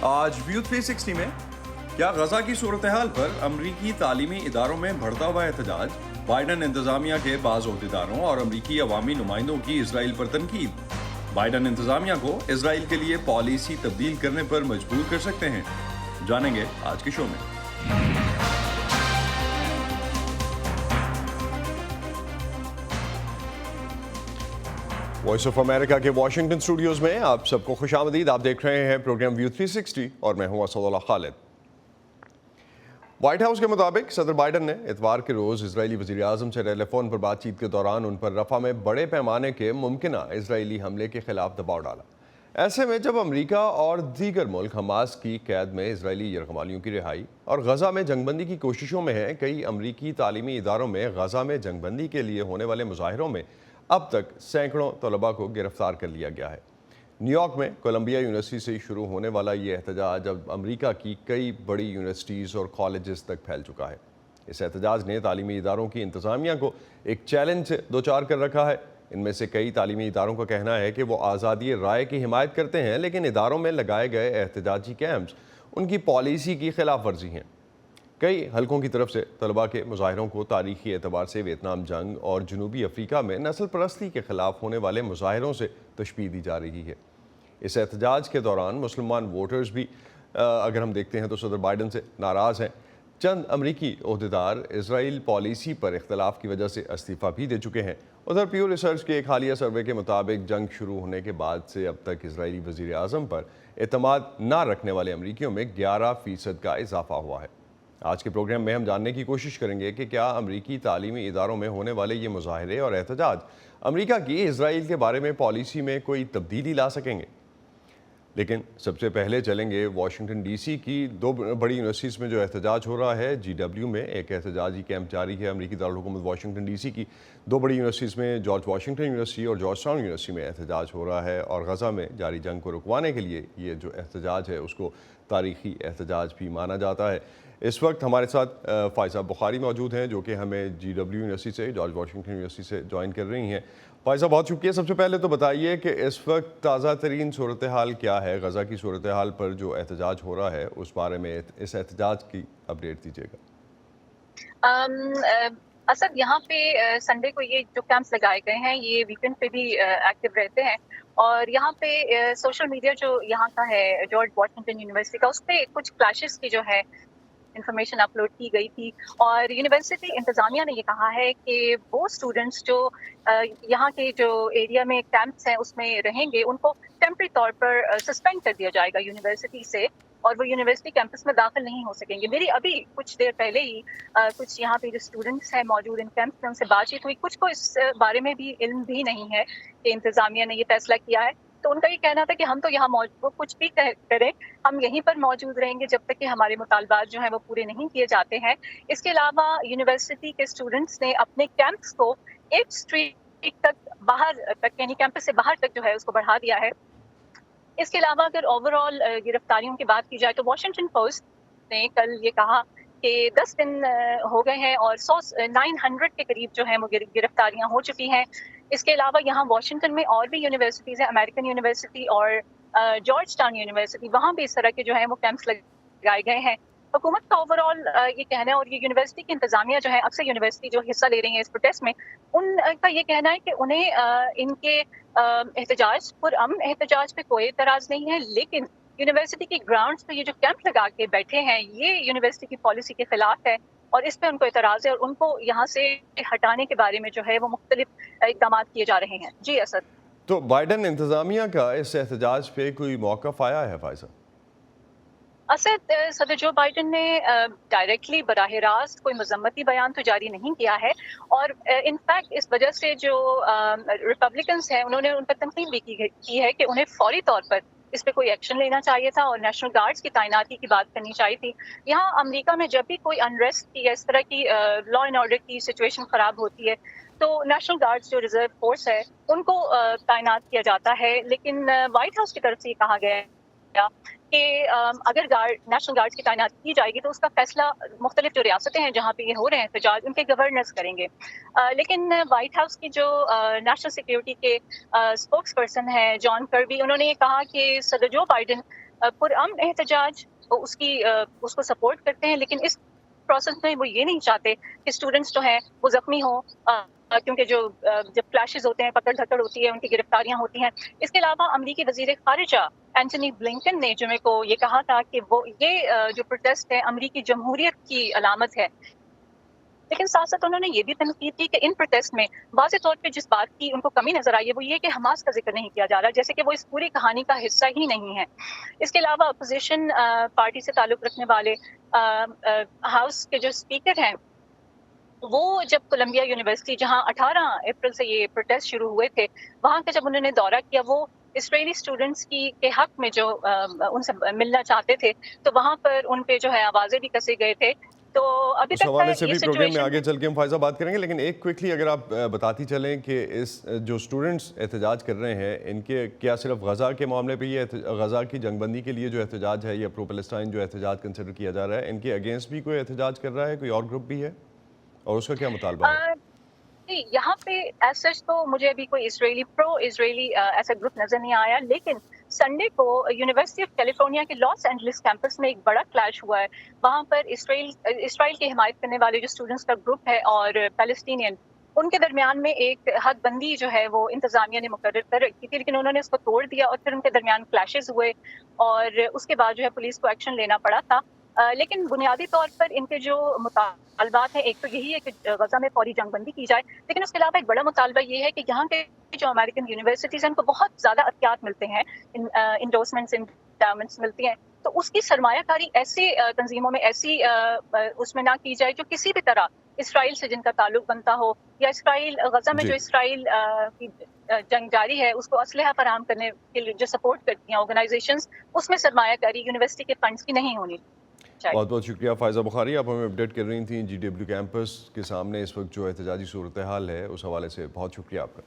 آج ویو 360 میں کیا غزہ کی صورتحال پر امریکی تعلیمی اداروں میں بڑھتا ہوا احتجاج، بائیڈن انتظامیہ کے بعض عہدیداروں اور امریکی عوامی نمائندوں کی اسرائیل پر تنقید، بائیڈن انتظامیہ کو اسرائیل کے لیے پالیسی تبدیل کرنے پر مجبور کر سکتے ہیں، جانیں گے آج کے شو میں۔ وائس آف امریکہ کے واشنگٹن اسٹوڈیوز میں آپ سب کو خوش آمدید۔ آپ دیکھ رہے ہیں پروگرام ویو 360 اور میں ہوں اسد اللہ خالد۔ وائٹ ہاؤس کے مطابق صدر بائیڈن نے اتوار کے روز اسرائیلی وزیر اعظم سے ٹیلی فون پر بات چیت کے دوران ان پر رفح میں بڑے پیمانے کے ممکنہ اسرائیلی حملے کے خلاف دباؤ ڈالا۔ ایسے میں جب امریکہ اور دیگر ملک حماس کی قید میں اسرائیلی یرغمالیوں کی رہائی اور غزہ میں جنگ بندی کی کوششوں میں ہیں، کئی امریکی تعلیمی اداروں میں غزہ میں جنگ بندی کے لیے ہونے والے مظاہروں میں اب تک سینکڑوں طلباء کو گرفتار کر لیا گیا ہے۔ نیو یارک میں کولمبیا یونیورسٹی سے شروع ہونے والا یہ احتجاج اب امریکہ کی کئی بڑی یونیورسٹیز اور کالجز تک پھیل چکا ہے۔ اس احتجاج نے تعلیمی اداروں کی انتظامیہ کو ایک چیلنج سے دوچار کر رکھا ہے۔ ان میں سے کئی تعلیمی اداروں کا کہنا ہے کہ وہ آزادی رائے کی حمایت کرتے ہیں، لیکن اداروں میں لگائے گئے احتجاجی کیمپس ان کی پالیسی کی خلاف ورزی ہیں۔ کئی حلقوں کی طرف سے طلباء کے مظاہروں کو تاریخی اعتبار سے ویتنام جنگ اور جنوبی افریقہ میں نسل پرستی کے خلاف ہونے والے مظاہروں سے تشبیہ دی جا رہی ہے۔ اس احتجاج کے دوران مسلمان ووٹرز بھی اگر ہم دیکھتے ہیں تو صدر بائیڈن سے ناراض ہیں۔ چند امریکی عہدیدار اسرائیل پالیسی پر اختلاف کی وجہ سے استعفیٰ بھی دے چکے ہیں۔ ادھر پیو ریسرچ کے ایک حالیہ سروے کے مطابق جنگ شروع ہونے کے بعد سے اب تک اسرائیلی وزیر اعظم پر اعتماد نہ رکھنے والے امریکیوں میں 11% کا اضافہ ہوا ہے۔ آج کے پروگرام میں ہم جاننے کی کوشش کریں گے کہ کیا امریکی تعلیمی اداروں میں ہونے والے یہ مظاہرے اور احتجاج امریکہ کی اسرائیل کے بارے میں پالیسی میں کوئی تبدیلی لا سکیں گے۔ لیکن سب سے پہلے چلیں گے واشنگٹن ڈی سی کی دو بڑی یونیورسٹیز میں جو احتجاج ہو رہا ہے۔ جی ڈبلیو میں ایک احتجاجی کیمپ جاری ہے۔ امریکی دارالحکومت واشنگٹن ڈی سی کی دو بڑی یونیورسٹیز میں جارج واشنگٹن یونیورسٹی اور جارج ٹاؤن یونیورسٹی میں احتجاج ہو رہا ہے، اور غزہ میں جاری جنگ کو رکوانے کے لیے یہ جو احتجاج ہے اس کو تاریخی احتجاج بھی مانا جاتا ہے۔ اس وقت ہمارے ساتھ فائزہ بخاری موجود ہیں جو کہ ہمیں جی ڈبلیو یونیورسٹی سے، جارج واشنگٹن یونیورسٹی سے جوائن کر رہی ہیں۔ فائزہ بہت شکریہ۔ سب سے پہلے تو بتائیے کہ اس وقت تازہ ترین صورتحال کیا ہے؟ غزہ کی صورتحال پر جو احتجاج ہو رہا ہے اس بارے میں اس احتجاج کی اپڈیٹ دیجیے گا۔ اسد، یہاں پہ سنڈے کو یہ جو کیمپس لگائے گئے ہیں یہ ویکینڈ پہ بھی ایکٹیو رہتے ہیں، اور یہاں پہ سوشل میڈیا جو یہاں کا ہے جارج واشنگٹن یونیورسٹی کا، اس پہ کچھ کلیشز کی جو ہے انفارمیشن اپلوڈ کی گئی تھی، اور یونیورسٹی انتظامیہ نے یہ کہا ہے کہ وہ اسٹوڈنٹس جو یہاں کے جو ایریا میں کیمپس ہیں اس میں رہیں گے ان کو ٹیمپری طور پر سسپینڈ کر دیا جائے گا یونیورسٹی سے، اور وہ یونیورسٹی کیمپس میں داخل نہیں ہو سکیں گے۔ میری ابھی کچھ دیر پہلے ہی کچھ یہاں پہ جو اسٹوڈنٹس ہیں موجود ان کیمپس میں ان سے بات چیت ہوئی، کچھ کو اس بارے میں بھی علم بھی نہیں ہے کہ انتظامیہ نے یہ فیصلہ کیا ہے، تو ان کا یہ کہنا تھا کہ ہم تو یہاں موجود کچھ بھی کریں، ہم یہیں پر موجود رہیں گے جب تک کہ ہمارے مطالبات جو ہیں وہ پورے نہیں کیے جاتے ہیں۔ اس کے علاوہ یونیورسٹی کے اسٹوڈنٹس نے اپنے کیمپس کو 8 اسٹریٹ تک باہر تک، یعنی کیمپس سے باہر تک جو ہے اس کو بڑھا دیا ہے۔ اس کے علاوہ اگر اوور آل گرفتاریوں کی بات کی جائے تو واشنگٹن پوسٹ نے کل یہ کہا کہ 10 دن ہو گئے ہیں اور 900 کے قریب جو ہیں وہ گرفتاریاں ہو چکی ہیں۔ اس کے علاوہ یہاں واشنگٹن میں اور بھی یونیورسٹیز ہیں، امریکن یونیورسٹی اور جارج ٹاؤن یونیورسٹی، وہاں بھی اس طرح کے جو ہیں وہ کیمپس لگائے گئے ہیں۔ حکومت کا اوور آل یہ کہنا ہے، اور یہ یونیورسٹی کی انتظامیہ جو ہے، اکثر یونیورسٹی جو حصہ لے رہی ہیں اس پروٹیسٹ میں، ان کا یہ کہنا ہے کہ انہیں ان کے احتجاج پرامن احتجاج پہ کوئی اعتراض نہیں ہے، لیکن یونیورسٹی کے گراؤنڈز پہ یہ جو کیمپ لگا کے بیٹھے ہیں یہ یونیورسٹی کی پالیسی کے خلاف ہے، اور اس پہ ان کو اعتراض ہے، اور ان کو یہاں سے ہٹانے کے بارے میں جو ہے وہ مختلف اقدامات کیے جا رہے ہیں۔ جی اسد۔ تو بائیڈن انتظامیہ کا اس احتجاج پہ کوئی موقف آیا ہے فائزہ؟ اسد، صدر جو بائیڈن نے ڈائریکٹلی براہ راست کوئی مذمتی بیان تو جاری نہیں کیا ہے، اور انفیکٹ اس وجہ سے جو ریپبلکنز ہیں انہوں نے ان پر تنقید بھی کی ہے کہ انہیں فوری طور پر اس پہ کوئی ایکشن لینا چاہیے تھا اور نیشنل گارڈز کی تعیناتی کی بات کرنی چاہیے تھی۔ یہاں امریکہ میں جب بھی کوئی انریسٹ کی یا اس طرح کی لا اینڈ آرڈر کی سچویشن خراب ہوتی ہے تو نیشنل گارڈز جو ریزرو فورس ہے ان کو تعینات کیا جاتا ہے، لیکن وائٹ ہاؤس کی طرف سے یہ کہا گیا کہ اگر نیشنل گارڈز کی تعینات کی جائے گی تو اس کا فیصلہ مختلف جو ریاستیں ہیں جہاں پہ یہ ہو رہے ہیں احتجاج، ان کے گورنرز کریں گے۔ لیکن وائٹ ہاؤس کی جو نیشنل سیکیورٹی کے اسپوکس پرسن ہے جان کربی، انہوں نے یہ کہا کہ صدر جو بائیڈن पुरअमन एहतजाज उसको सपोर्ट करते हैं, लेकिन इस प्रोसेस में वो ये नहीं चाहते कि स्टूडेंट्स जो हैं वो जख्मी हों, क्योंकि जब क्लैशेस होते हैं, पकड़ धकड़ होती है, उनकी गिरफ्तारियां होती हैं। इसके अलावा अमरीकी वजीर खारिजा एंटनी ब्लिंकन ने जुमे को ये कहा था कि ये जो प्रोटेस्ट है अमरीकी जमहूरियत की अलामत है। लेकिन साथ साथ उन्होंने ये भी तनकीद की कि इन प्रोटेस्ट में वाज़ेह तौर पे जिस बात की उनको कमी नजर आई है वो ये कि हमास का जिक्र नहीं किया जा रहा, जैसे कि वो इस पूरी कहानी का हिस्सा ही नहीं है। इसके अलावा अपोजिशन पार्टी से ताल्लुक रखने वाले हाउस के जो स्पीकर हैं, वो जब कोलंबिया यूनिवर्सिटी, जहां 18 अप्रैल से ये प्रोटेस्ट शुरू हुए थे, वहां का जब उन्होंने दौरा किया, वो इसराइली स्टूडेंट्स के हक में जो उनसे मिलना चाहते थे, तो वहां पर उन पे जो है आवाजें भी कसे गए थे। तो अभी उस तक हवाले से ये भी प्रोग्राम में सिचुएशन आगे चल के हम फायजा बात करेंगे, लेकिन एक क्विकली अगर आप बताती चलें कि इस जो स्टूडेंट्स एहतजाज कर रहे हैं, इनके क्या सिर्फ गज़ा के मामले पे ये गज़ा की जंगबंदी के लिए जो एहतजाज है या प्रो पैलेस्टाइन जो एहतजाज कंसिडर किया जा रहा है, इनके अगेंस्ट भी कोई एहतजाज कर रहा है, कोई और ग्रुप भी है और उसका क्या मुतालबा है? यहाँ पे एज सच तो मुझे अभी कोई प्रो इजरायली ऐसा ग्रुप नजर नहीं आया, लेकिन संडे को यूनिवर्सिटी ऑफ कैलिफोर्निया के लॉस एंजलिस कैंपस में एक बड़ा क्लैश हुआ है। वहां पर इसराइल की हिमायत करने वाले जो स्टूडेंट्स का ग्रुप है और पैलेस्टीनियन, उनके दरमियान में एक हद बंदी जो है वो इंतजामिया ने मुकर्रर कर रखी थी, लेकिन उन्होंने उसको तोड़ दिया और फिर उनके दरमियान क्लैशेस हुए और उसके बाद जो है पुलिस को एक्शन लेना पड़ा था। लेकिन बुनियादी तौर पर इनके जो मुतालबात हैं, एक तो यही है कि गजा में फौरी जंगबंदी की जाए, लेकिन उसके अलावा एक बड़ा मुतालबा ये है कि यहाँ के जो अमेरिकन यूनिवर्सिटीज हैं उनको बहुत ज़्यादा अहतियात मिलते हैं, इंडोर्समेंट्स, इंडाउमेंट्स मिलती हैं, तो उसकी सरमायाकारी ऐसी तंजीमों में ऐसी उसमें ना की जाए जो किसी भी तरह इसराइल से जिनका ताल्लुक बनता हो, या इसराइल गजा में जो इसराइल की जंग जारी है उसको असलहा फराहम करने के लिए जो सपोर्ट करती हैं ऑर्गेनाइजेशंस, उसमें सरमायाकारी यूनिवर्सिटी के फंड्स की नहीं होनी चाहिए। बहुत बहुत शुक्रिया फायजा बुखारी, आप हमें अपडेट कर रही थी GW कैंपस के सामने इस वक्त जो एहतजाजी सूरत हाल है उस हवाले से बहुत शुक्रिया आपका।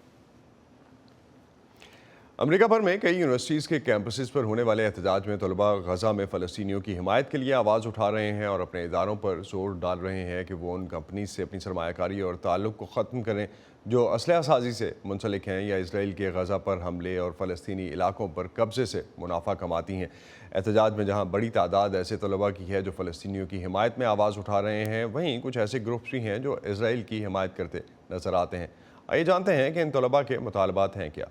अमेरिका भर में कई यूनिवर्सिटीज़ के कैंपसेस पर होने वाले एहतजाज में तलबा गजा में फ़लस्तीनियों की हिमायत के लिए आवाज़ उठा रहे हैं और अपने इदारों पर जोर डाल रहे हैं कि वो उन कंपनी से अपनी सरमायाकारी और ताल्लुक़ को ख़त्म करें जो असलहा साजी से मुंसलिक हैं या इसराइल के गजा पर हमले और फ़लस्तीनी इलाकों पर कब्ज़े से मुनाफा कमाती हैं। एहतजाज में जहाँ बड़ी तादाद ऐसे तलबा की है जो फ़लस्तीनियों की हिमायत में आवाज़ उठा रहे हैं, वहीं कुछ ऐसे ग्रुप्स भी हैं जो इसराइल की हिमायत करते नज़र आते हैं। आइए जानते हैं कि इन तलबा के मुतालबात हैं क्या।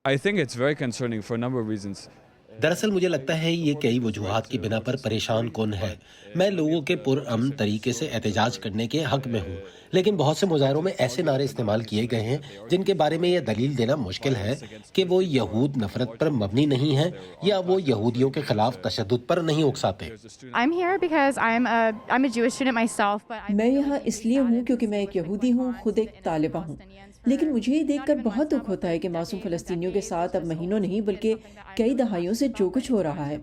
I think it's very concerning for a number of reasons. दरअसल मुझे लगता है ये कई वजूहात की बिना पर परेशान कौन है। मैं लोगों के पुरअमन तरीके से एहतजाज करने के हक में हूँ, लेकिन बहुत से मुजाहरों में ऐसे नारे इस्तेमाल किए गए हैं जिनके बारे में यह दलील देना मुश्किल है कि वो यहूद नफरत पर मबनी नहीं है या वो यहूदियों के खिलाफ तशद्दुद पर नहीं उकसाते। I'm here because I'm a Jewish student myself, but मैं यहाँ इसलिए हूँ क्योंकि मैं एक यहूदी हूँ, खुद एक तालिबा हूँ, लेकिन मुझे ये देखकर बहुत दुख होता है कि मासूम फ़लस्तीनियों के साथ अब महीनों नहीं बल्कि कई दहाइयों से जो कुछ हो रहा है।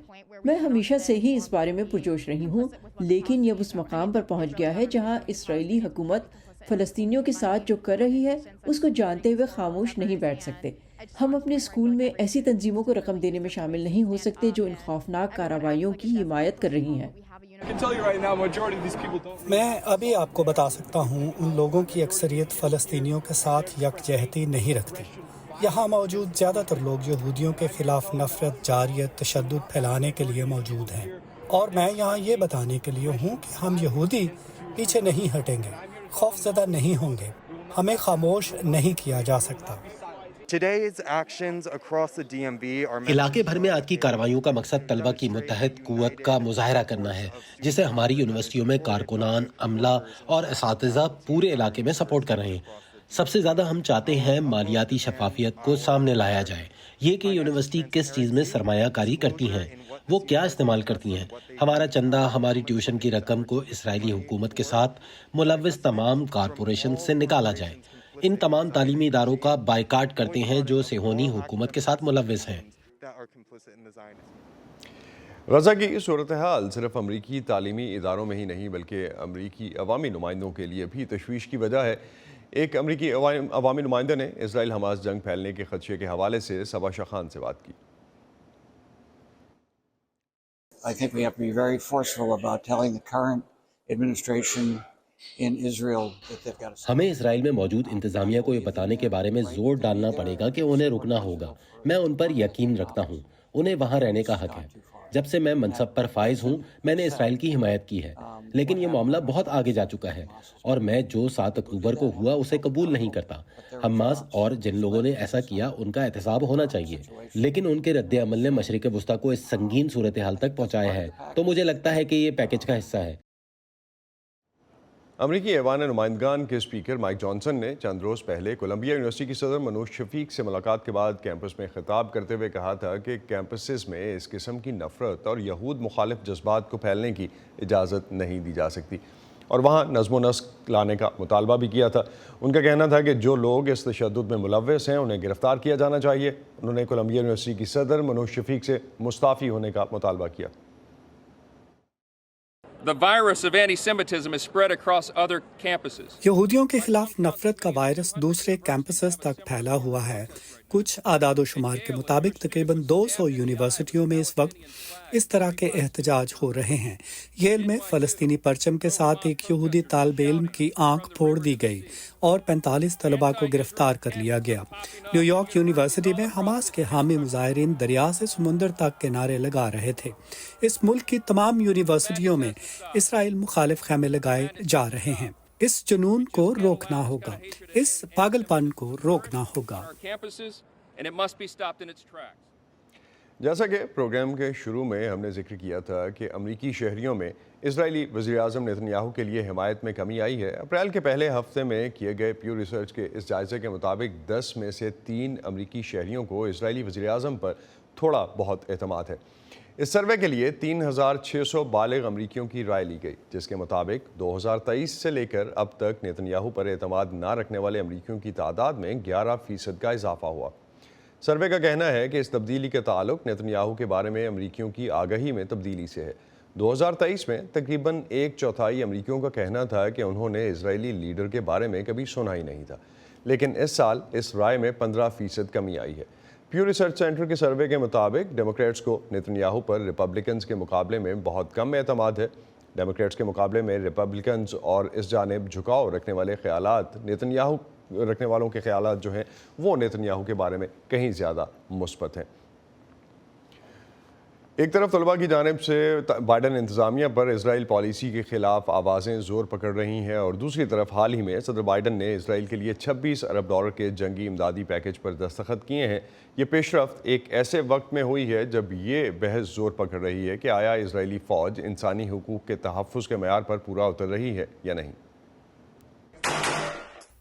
मैं हमेशा से ही इस बारे में पुरजोश रही हूँ, लेकिन ये उस मकाम पर पहुँच गया है जहाँ इसराइली हुकूमत फ़लस्तीनियों के साथ जो कर रही है उसको जानते हुए खामोश नहीं बैठ सकते। हम अपने स्कूल में ऐसी तंजीमों को रकम देने में शामिल नहीं हो सकते जो इन खौफनाक कार्रवाइयों की हिमायत कर रही हैं। मैं अभी आपको बता सकता हूँ, उन लोगों की अक्सरियत फ़लस्तीनियों के साथ यकजहती नहीं रखती। यहाँ मौजूद ज़्यादातर लोग यहूदियों के खिलाफ नफरत, जारियत, तशद्दुद फैलाने के लिए मौजूद हैं, और मैं यहाँ ये बताने के लिए हूँ कि हम यहूदी पीछे नहीं हटेंगे, खौफज़दा नहीं होंगे, हमें खामोश नहीं किया जा सकता। इलाके भर में आज की कार्रवाइयों का मकसद तलबा की मुत्तहद कुव्वत का मुजाहरा करना है, जिसे हमारी यूनिवर्सिटियों में कारकुनान, अमला और असातिज़ा पूरे इलाके में सपोर्ट कर रहे हैं। सबसे ज़्यादा हम चाहते हैं मालियाती शफाफियत को सामने लाया जाए, ये कि यूनिवर्सिटी किस चीज़ में सरमायाकारी करती हैं, वो क्या इस्तेमाल करती हैं। हमारा चंदा, हमारी ट्यूशन की रकम को इसराइली हुकूमत के साथ मुलव्विस तमाम कारपोरेशन से निकाला जाए। इन तमाम तालीमी इदारों का बायकाट करते हैं जो सेहोनी हुकूमत के साथ मुलव्विस हैं। गजा की सूरत हाल सिर्फ अमरीकी तालीमी इदारों में ही नहीं बल्कि अमरीकी अवामी नुमाइंदों के लिए भी तशवीश की वजह है। एक अमरीकी अवामी नुमाइंदे ने इसराइल हमास जंग फैलने के खदशे के हवाले से सबा शाह खान से बात की। I think we have to be very forceful about telling the current administration in Israel that they've got to. हमें इसराइल में मौजूद इंतजामिया को ये बताने के बारे में जोर डालना पड़ेगा कि उन्हें रुकना होगा। मैं उन पर यकीन रखता हूँ انہیں وہاں رہنے کا حق ہے۔ جب سے میں منصب پر فائز ہوں میں نے اسرائیل کی حمایت کی ہے، لیکن یہ معاملہ بہت آگے جا چکا ہے اور میں جو 7 اکتوبر کو ہوا اسے قبول نہیں کرتا۔ حماس اور جن لوگوں نے ایسا کیا ان کا احتساب ہونا چاہیے، لیکن ان کے رد عمل نے مشرق وسطیٰ کو اس سنگین صورتحال تک پہنچایا ہے، تو مجھے لگتا ہے کہ یہ پیکج کا حصہ ہے۔ امریکی ایوان نمائندگان کے اسپیکر مائک جانسن نے چند روز پہلے کولمبیا یونیورسٹی کی صدر منوج شفیق سے ملاقات کے بعد کیمپس میں خطاب کرتے ہوئے کہا تھا کہ کیمپسز میں اس قسم کی نفرت اور یہود مخالف جذبات کو پھیلنے کی اجازت نہیں دی جا سکتی، اور وہاں نظم و نسق لانے کا مطالبہ بھی کیا تھا۔ ان کا کہنا تھا کہ جو لوگ اس تشدد میں ملوث ہیں انہیں گرفتار کیا جانا چاہیے۔ انہوں نے کولمبیا یونیورسٹی کی صدر منوج شفیق سے مستعفی ہونے کا مطالبہ کیا۔ The virus of anti-Semitism is spread across other campuses. یہودیوں کے خلاف نفرت کا وائرس دوسرے کیمپسز تک پھیلا ہوا ہے۔ کچھ اعداد و شمار کے مطابق تقریباً 200 یونیورسٹیوں میں اس وقت اس طرح کے احتجاج ہو رہے ہیں۔ ییل میں فلسطینی پرچم کے ساتھ ایک یہودی طالب علم کی آنکھ پھوڑ دی گئی اور 45 طلباء کو گرفتار کر لیا گیا۔ نیو یارک یونیورسٹی میں حماس کے حامی مظاہرین دریا سے سمندر تک کے نعرے لگا رہے تھے۔ اس ملک کی تمام یونیورسٹیوں میں اسرائیل مخالف خیمے لگائے جا رہے ہیں۔ اس جنون کو روکنا ہوگا، اس پاگل پن کو روکنا ہوگا۔ جیسا کہ پروگرام کے شروع میں ہم نے ذکر کیا تھا کہ امریکی شہریوں میں اسرائیلی وزیر اعظم نیتن یاہو کے لیے حمایت میں کمی آئی ہے۔ اپریل کے پہلے ہفتے میں کیے گئے پیو ریسرچ کے اس جائزے کے مطابق 10 میں سے 3 امریکی شہریوں کو اسرائیلی وزیر اعظم پر تھوڑا بہت اعتماد ہے۔ اس سروے کے لیے 3600 بالغ امریکیوں کی رائے لی گئی، جس کے مطابق 2023 سے لے کر اب تک نیتن یاہو پر اعتماد نہ رکھنے والے امریکیوں کی تعداد میں 11% کا اضافہ ہوا۔ سروے کا کہنا ہے کہ اس تبدیلی کا تعلق نیتن یاہو کے بارے میں امریکیوں کی آگہی میں تبدیلی سے ہے۔ 2023 میں تقریباً 1/4 امریکیوں کا کہنا تھا کہ انہوں نے اسرائیلی لیڈر کے بارے میں کبھی سنا ہی نہیں تھا، لیکن اس سال اس رائے میں 15% کمی آئی ہے۔ پیو ریسرچ سینٹر کے سروے کے مطابق ڈیموکریٹس کو نیتن یاہو پر ریپبلکنز کے مقابلے میں بہت کم اعتماد ہے۔ ڈیموکریٹس کے مقابلے میں ریپبلکنز اور اس جانب جھکاؤ رکھنے والوں کے خیالات جو ہیں وہ نیتن یاہو کے بارے میں کہیں زیادہ مثبت ہیں۔ ایک طرف طلباء کی جانب سے بائیڈن انتظامیہ پر اسرائیل پالیسی کے خلاف آوازیں زور پکڑ رہی ہیں، اور دوسری طرف حال ہی میں صدر بائیڈن نے اسرائیل کے لیے $26 ارب کے جنگی امدادی پیکج پر دستخط کیے ہیں۔ یہ پیش رفت ایک ایسے وقت میں ہوئی ہے جب یہ بحث زور پکڑ رہی ہے کہ آیا اسرائیلی فوج انسانی حقوق کے تحفظ کے معیار پر پورا اتر رہی ہے یا نہیں۔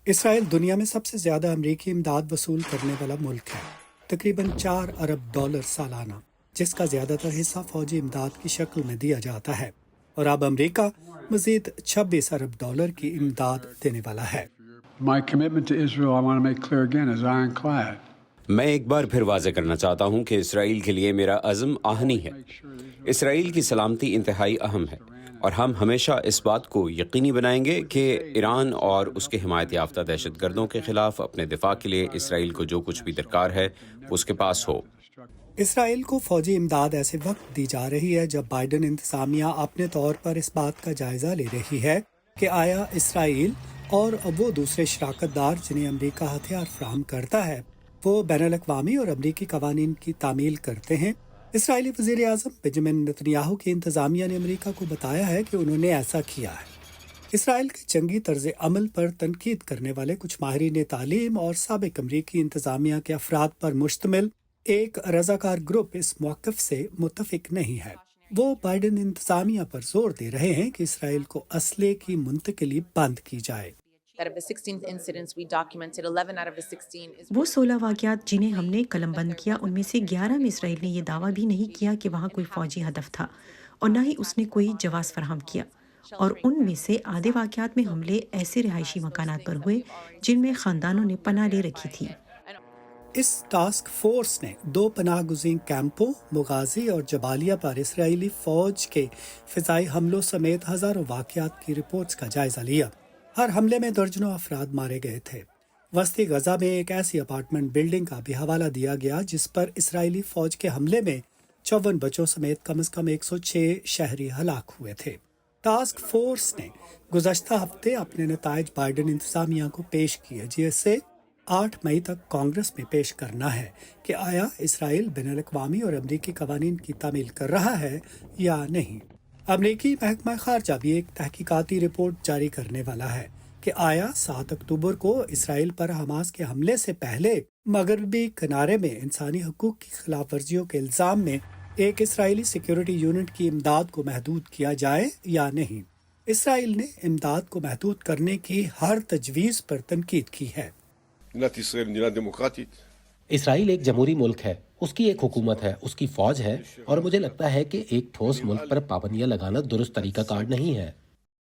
اسرائیل دنیا میں سب سے زیادہ امریکی امداد وصول کرنے والا ملک ہے، تقریباً $4 ارب سالانہ، جس کا زیادہ تر حصہ فوجی امداد کی شکل میں دیا جاتا ہے، اور اب امریکہ مزید $26 ارب کی امداد دینے والا ہے۔ میں ایک بار پھر واضح کرنا چاہتا ہوں کہ اسرائیل کے لیے میرا عزم آہنی ہے۔ اسرائیل کی سلامتی انتہائی اہم ہے، اور ہم ہمیشہ اس بات کو یقینی بنائیں گے کہ ایران اور اس کے حمایت یافتہ دہشت گردوں کے خلاف اپنے دفاع کے لیے اسرائیل کو جو کچھ بھی درکار ہے اس کے پاس ہو۔ اسرائیل کو فوجی امداد ایسے وقت دی جا رہی ہے جب بائیڈن انتظامیہ اپنے طور پر اس بات کا جائزہ لے رہی ہے کہ آیا اسرائیل اور وہ دوسرے شراکت دار جنہیں امریکہ ہتھیار فراہم کرتا ہے وہ بین الاقوامی اور امریکی قوانین کی تعمیل کرتے ہیں۔ اسرائیلی وزیر اعظم بنجامن نیتن یاہو کی انتظامیہ نے امریکہ کو بتایا ہے کہ انہوں نے ایسا کیا ہے۔ اسرائیل کے جنگی طرز عمل پر تنقید کرنے والے کچھ ماہرین تعلیم اور سابق امریکی انتظامیہ کے افراد پر مشتمل ایک رضاکار گروپ اس موقف سے متفق نہیں ہے۔ وہ بائیڈن انتظامیہ پر زور دے رہے ہیں کہ اسرائیل کو اسلحے کی منتقلی بند کی جائے۔ وہ 16 واقعات جنہیں ہم نے قلم بند کیا، ان میں سے 11 میں اسرائیل نے یہ دعویٰ بھی نہیں کیا کہ وہاں کوئی فوجی ہدف تھا، اور نہ ہی اس نے کوئی جواز فراہم کیا، اور ان میں سے آدھے واقعات میں حملے ایسے رہائشی مکانات پر ہوئے جن میں خاندانوں نے پناہ لے رکھی تھی۔ اس ٹاسک فورس نے 2 پناہ گزین کیمپوں مغازی اور جبالیہ پر اسرائیلی فوج کے فضائی حملوں سمیت ہزاروں واقعات کی رپورٹس کا جائزہ لیا۔ ہر حملے میں درجنوں افراد مارے گئے تھے۔ وسطی غزہ میں ایک ایسی اپارٹمنٹ بلڈنگ کا بھی حوالہ دیا گیا جس پر اسرائیلی فوج کے حملے میں 54 بچوں سمیت کم از کم 106 شہری ہلاک ہوئے تھے۔ ٹاسک فورس نے گزشتہ ہفتے اپنے نتائج بائیڈن انتظامیہ کو پیش کیے، جس سے 8 मई तक कांग्रेस में पेश करना है कि आया इसराइल बैनुल-अक़वामी और अमरीकी कवानीन की तामील कर रहा है या नहीं। अमरीकी महकमा खारजा भी एक तहकीकाती रिपोर्ट जारी करने वाला है कि आया 7 अक्टूबर को इसराइल पर हमास के हमले से पहले मगरबी किनारे में इंसानी हकूक की खिलाफ वर्जियों के इल्जाम में एक इसराइली सिक्योरिटी यूनिट की इमदाद को महदूद किया जाए या नहीं। इसराइल ने इमदाद को महदूद करने की हर तजवीज़ पर तनकीद की है। इसराइल एक जमहूरी मुल्क है, उसकी एक हुकूमत है, उसकी फौज है, और मुझे लगता है कि एक ठोस मुल्क पर पाबंदियां लगाना दुरुस्त तरीका कार नहीं है।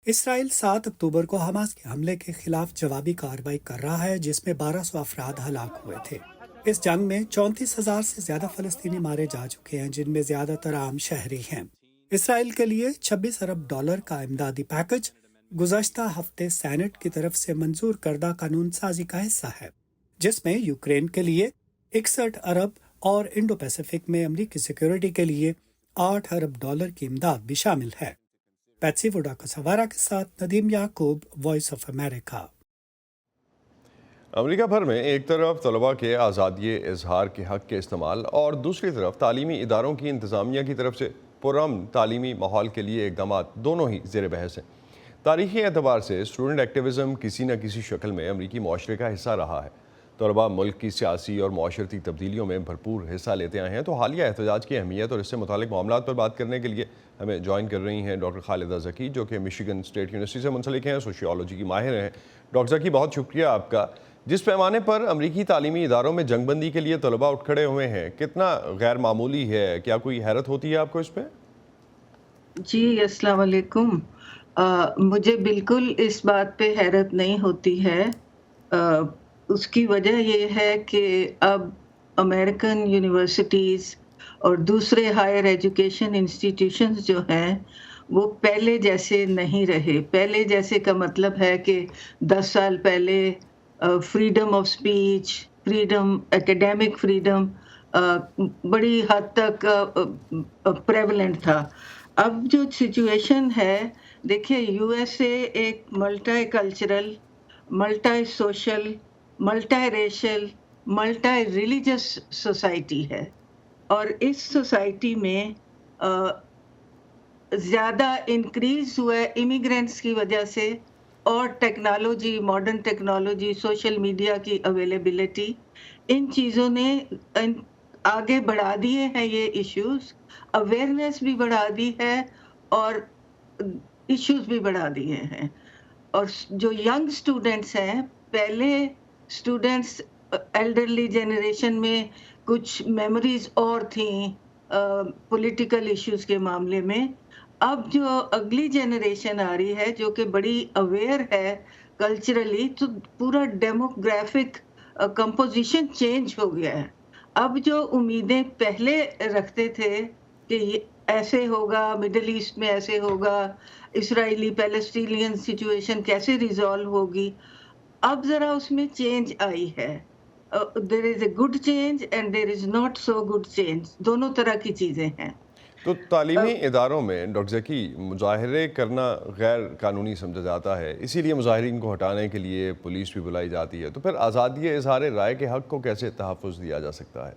इसराइल 7 अक्टूबर को हमास के हमले के खिलाफ जवाबी कार्रवाई कर रहा है, जिसमें 1200 अफराद हलाक हुए थे। इस जंग में 34,000 से ज्यादा फलस्तीनी मारे जा चुके हैं, जिनमें ज्यादातर आम शहरी हैं। इसराइल के लिए $26 अरब का इमदादी पैकेज गुज़श्ता हफ्ते सेनेट की तरफ से मंजूर करदा कानून साजी का हिस्सा है, जिसमें यूक्रेन के लिए 61 अरब और इंडो पैसिफिक में अमरीकी सिक्योरिटी के लिए $8 अरब की इमदाद भी शामिल है। पैट्सी वुडा का सवारा के साथ नदीम याकूब, वॉइस ऑफ अमेरिका। अमेरिका भर में एक तरफ तलबा के आज़ादी इजहार के हक़ के इस्तेमाल और दूसरी तरफ तालीमी इदारों की इंतज़ामिया की तरफ से पुरअमन तालीमी माहौल के लिए इक़दामात दोनों ही ज़ेर बहस हैं। तारीख़ी एतबार से स्टूडेंट एक्टिविज़म किसी न किसी शक्ल में अमरीकी माशरे का हिस्सा रहा है। तलबा मुल्क की सियासी और माशरती तब्दीलियों में भरपूर हिस्सा लेते आए हैं। तो हालिया एहतजाज की अहमियत और इससे मुतालिक मामलात पर बात करने के लिए हमें ज्वाइन कर रही हैं डॉक्टर खालिदा ज़की, जो कि मिशिगन स्टेट यूनिवर्सिटी से मुंसलिक हैं, सोशियोलॉजी की माहिर हैं। डॉक्टर ज़की, बहुत शुक्रिया आपका। जिस पैमाने पर अमरीकी तालीमी इदारों में जंगबंदी के लिए तलबा उठ खड़े हुए हैं, कितना गैर मामूली है? क्या कोई हैरत होती है आपको इस पर? जी, अस्सलाम वालेकुम। मुझे बिल्कुल इस बात पे हैरत नहीं होती है। उसकी वजह ये है कि अब अमेरिकन यूनिवर्सिटीज़ और दूसरे हायर एजुकेशन इंस्टीट्यूशंस जो हैं वो पहले जैसे नहीं रहे। पहले जैसे का मतलब है कि 10 साल पहले freedom of speech, freedom, academic freedom बड़ी हद तक प्रेवलेंट था। अब जो सिचुएशन है, देखिए यूएसए एक multi cultural, multi social, multi racial, multi religious society है, और इस सोसाइटी में ज़्यादा इंक्रीज हुआ है इमिग्रेंट्स की वजह से, और technology, modern technology, social media की अवेलेबिलिटी, इन चीज़ों ने आगे बढ़ा दिए हैं ये इश्यूज़, अवेयरनेस भी बढ़ा दी है और इश्यूज़ भी बढ़ा दिए हैं। और जो यंग स्टूडेंट्स हैं, पहले स्टूडेंट्स एल्डरली जनरेशन में कुछ मेमोरीज और थी पॉलिटिकल इश्यूज़ के मामले में। अब जो अगली जनरेशन आ रही है जो कि बड़ी अवेयर है कल्चरली, तो पूरा डेमोग्राफिक कंपोजिशन चेंज हो गया है। अब जो उम्मीदें पहले रखते थे कि ये ऐसे होगा, मिडिल ईस्ट में ऐसे होगा, इसराइली पैलेस्टीनियन सिचुएशन कैसे रिजॉल्व होगी, अब ज़रा उसमें चेंज आई है। There is a good change and there is not so good change, दोनों तरह की चीज़ें हैं। तो तालीमी इदारों में डॉक्टर ज़की मुजाहरे करना गैर कानूनी समझा जाता है, इसीलिए मुजाहिरीन को हटाने के लिए पुलिस भी बुलाई जाती है। तो फिर आज़ादी इज़हार राय के हक़ को कैसे तहफ़्फ़ुज़ दिया जा सकता है?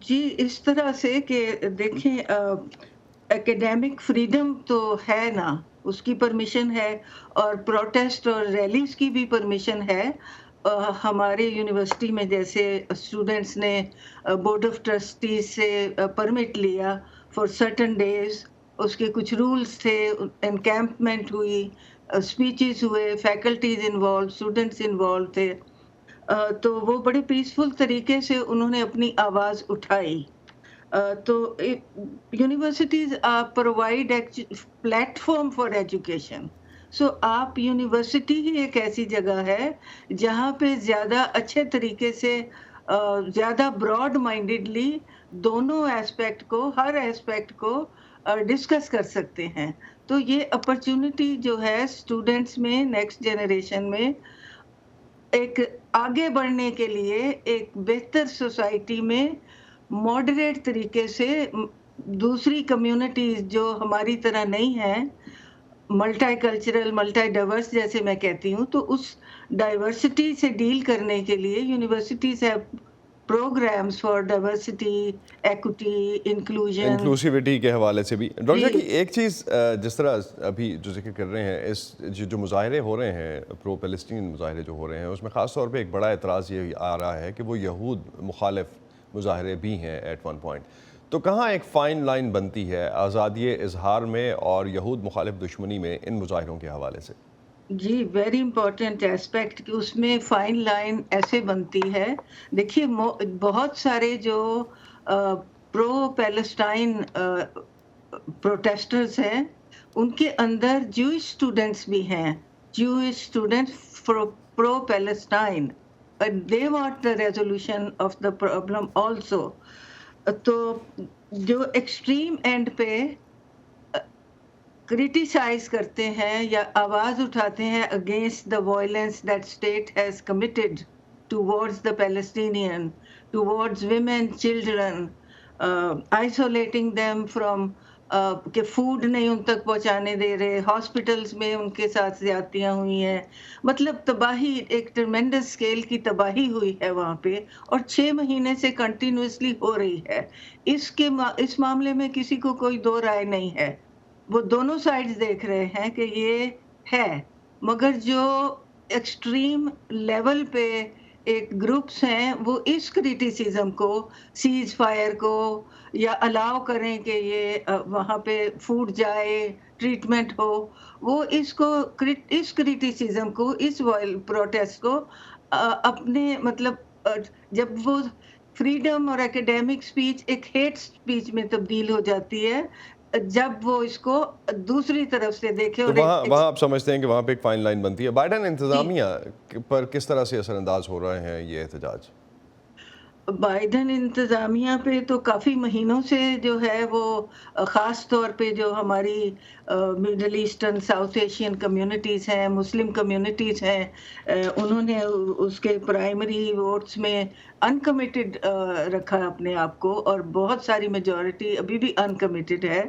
जी, इस तरह से कि देखें, एकेडमिक फ्रीडम तो है ना, उसकी परमिशन है, और प्रोटेस्ट और रैलीज़ की भी परमिशन है। हमारे यूनिवर्सिटी में जैसे स्टूडेंट्स ने बोर्ड ऑफ ट्रस्टीज से परमिट लिया फॉर सर्टन डेज, उसके कुछ रूल्स थे, एनकैम्पमेंट हुई, स्पीचेस हुए, फैकल्टीज इन्वॉल्व, स्टूडेंट्स इन्वॉल्व थे, तो वो बड़े पीसफुल तरीके से उन्होंने अपनी आवाज़ उठाई। तो universities provide platform for education. So आप यूनिवर्सिटी ही एक ऐसी जगह है जहाँ पे ज़्यादा अच्छे तरीके से, ज़्यादा ब्रॉड माइंडेडली दोनों एस्पेक्ट को, हर एस्पेक्ट को डिस्कस कर सकते हैं। तो ये अपॉर्चुनिटी जो है स्टूडेंट्स में, नेक्स्ट जनरेशन में एक आगे बढ़ने के लिए, एक बेहतर सोसाइटी में मॉडरेट तरीके से दूसरी कम्युनिटीज़ जो हमारी तरह नहीं हैं मल्टी कल्चरल मल्टी डाइवर्स जैसे मैं कहती हूँ, तो उस डाइवर्सिटी से डील करने के लिए universities have programmes for diversity, equity, inclusivity के हवाले से भी। डॉक्टर साहब, एक चीज़ जिस तरह अभी जो जिक्र कर रहे हैं, इस जो मुजाहरे हो रहे हैं, प्रो पैलेस्टीन मुजाहरे जो हो रहे हैं, उसमें ख़ास तौर पे एक बड़ा एतराज़ ये आ रहा है कि वो यहूद मुखालिफ मुजाहरे भी हैं एट वन पॉइंट। तो कहाँ एक फ़ाइन लाइन बनती है आज़ादी इजहार में और यहूद मुखालिफ दुश्मनी में इन मुजाहरों के हवाले से? जी, वेरी इंपॉर्टेंट एस्पेक्ट कि उसमें फाइन लाइन ऐसे बनती है। देखिए, बहुत सारे जो प्रो पैलेस्टाइन प्रोटेस्टर्स हैं, उनके अंदर ज्यूइश स्टूडेंट्स भी हैं, Jewish students pro Palestine, they want the resolution of the problem also. तो जो एक्सट्रीम एंड पे क्रिटिसाइज करते हैं या आवाज उठाते हैं against the violence that state has committed towards the Palestinian, towards women, children, isolating them from कि फूड नहीं उन तक पहुंचाने दे रहे, हॉस्पिटल्स में उनके साथ ज्यादतियां हुई हैं, मतलब तबाही, एक ट्रेमेंडस स्केल की तबाही हुई है वहाँ पे, और 6 महीने से कंटिन्यूसली हो रही है। इस मामले में किसी को कोई दो राय नहीं है, वो दोनों साइड्स देख रहे हैं कि ये है, मगर जो एक्सट्रीम लेवल पे एक ग्रुप्स हैं वो इस क्रिटिसिज्म को, सीज फायर को, या अलाउ करें कि ये वहाँ पे फूड जाए, ट्रीटमेंट हो, वो इसको इस क्रिटिसिज्म को, इस प्रोटेस्ट को अपने मतलब जब वो फ्रीडम और एकेडमिक स्पीच एक हेट स्पीच में तब्दील हो जाती है, जब वो इसको दूसरी तरफ से देखे। तो वहाँ आप समझते हैं कि वहाँ पे एक फाइन लाइन बनती है। बाइडन इंतज़ामिया पर किस तरह से असरअंदाज हो रहे हैं ये एहतजाज? बाइडन इंतज़ामिया पे तो काफ़ी महीनों से जो है वो ख़ास तौर पे जो हमारी middle eastern, south Asian communities हैं, मुस्लिम कम्युनिटीज़ हैं, उन्होंने उसके प्राइमरी वोट्स में अनकमिटेड रखा अपने आप को, और बहुत सारी मेजॉरिटी अभी भी अनकमिटेड है।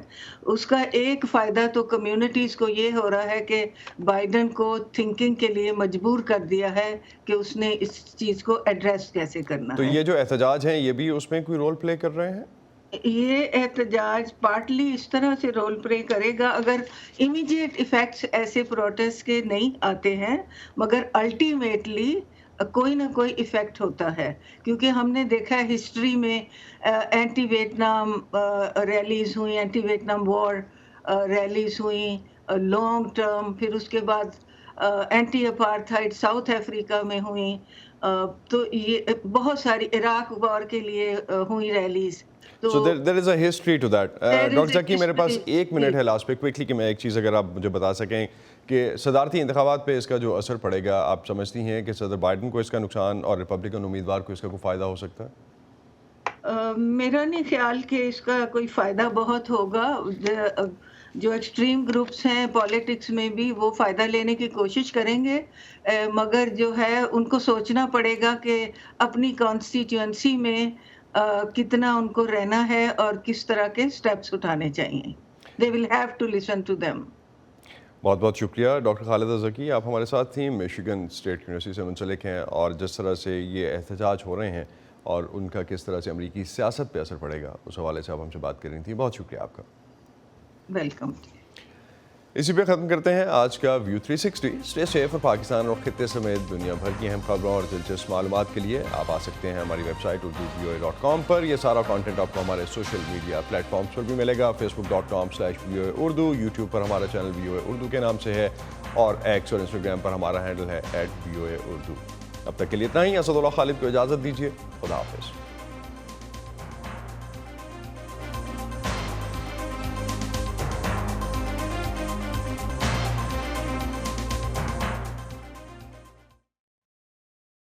उसका एक फ़ायदा तो कम्युनिटीज़ को ये हो रहा है कि बाइडन को थिंकिंग के लिए मजबूर कर दिया है कि उसने इस चीज़ को एड्रेस कैसे करना तो है। ये जो एहतजाज हैं ये भी उसमें कोई रोल प्ले कर रहे हैं? ये एहतजाज पार्टली इस तरह से रोल प्ले करेगा अगर इमीडिएट इफेक्ट्स ऐसे प्रोटेस्ट के नहीं आते हैं, मगर अल्टीमेटली कोई ना कोई इफेक्ट होता है, क्योंकि हमने देखा है हिस्ट्री में एंटी वियतनाम रैलीज हुई, एंटी वियतनाम वॉर रैलीज हुई लॉन्ग टर्म, फिर उसके बाद एंटी अपार्थाइड साउथ अफ्रीका में हुई, तो ये बहुत सारी इराक वॉर के लिए हुई rallies. So there is a history to that. Doctor Zaki, मेरे पास 1 मिनट है लास्ट पे, क्विकली कि मैं एक चीज़ अगर आप मुझे बता सकें कि सदारती इंतखाबात पे इसका जो असर पड़ेगा, आप समझती हैं कि सदर बाइडन को इसका नुकसान और रिपब्लिकन उम्मीदवार को इसका कोई फ़ायदा हो सकता है? मेरा नहीं ख्याल कि इसका कोई फ़ायदा बहुत होगा। जो एक्सट्रीम ग्रुप्स हैं पॉलिटिक्स में भी वो फ़ायदा लेने की कोशिश करेंगे, मगर जो है उनको सोचना पड़ेगा कि अपनी कॉन्स्टिट्यूएंसी में कितना उनको रहना है और किस तरह के स्टेप्स उठाने चाहिए। They will have to listen to them. बहुत बहुत शुक्रिया डॉक्टर खालिदा ज़की, आप हमारे साथ थी, मिशिगन स्टेट यूनिवर्सिटी से मुंसलिक हैं, और जिस तरह से ये एहतजाज हो रहे हैं और उनका किस तरह से अमरीकी सियासत पे असर पड़ेगा उस हवाले से आप हमसे बात कर रही थी। बहुत शुक्रिया आपका। वेलकम। इसी पे ख़त्म करते हैं आज का व्यू 360। स्टे सेफ, और पाकिस्तान और खित्ते समेत दुनिया भर की अहम खबरों और दिलचस्प मालूमात के लिए आप आ सकते हैं हमारी वेबसाइट urdu.voa.com पर। यह सारा कंटेंट आपको हमारे सोशल मीडिया प्लेटफॉर्म्स पर भी मिलेगा। facebook.com/VOA Urdu, यूट्यूब पर हमारा चैनल VOA Urdu के नाम से है, और एक्स और इंस्टाग्राम पर हमारा हैंडल है @VOA Urdu। अब तक के लिए इतना ही। असदुल्लाह खालिद को इजाज़त दीजिए। खुदा हाफिज़।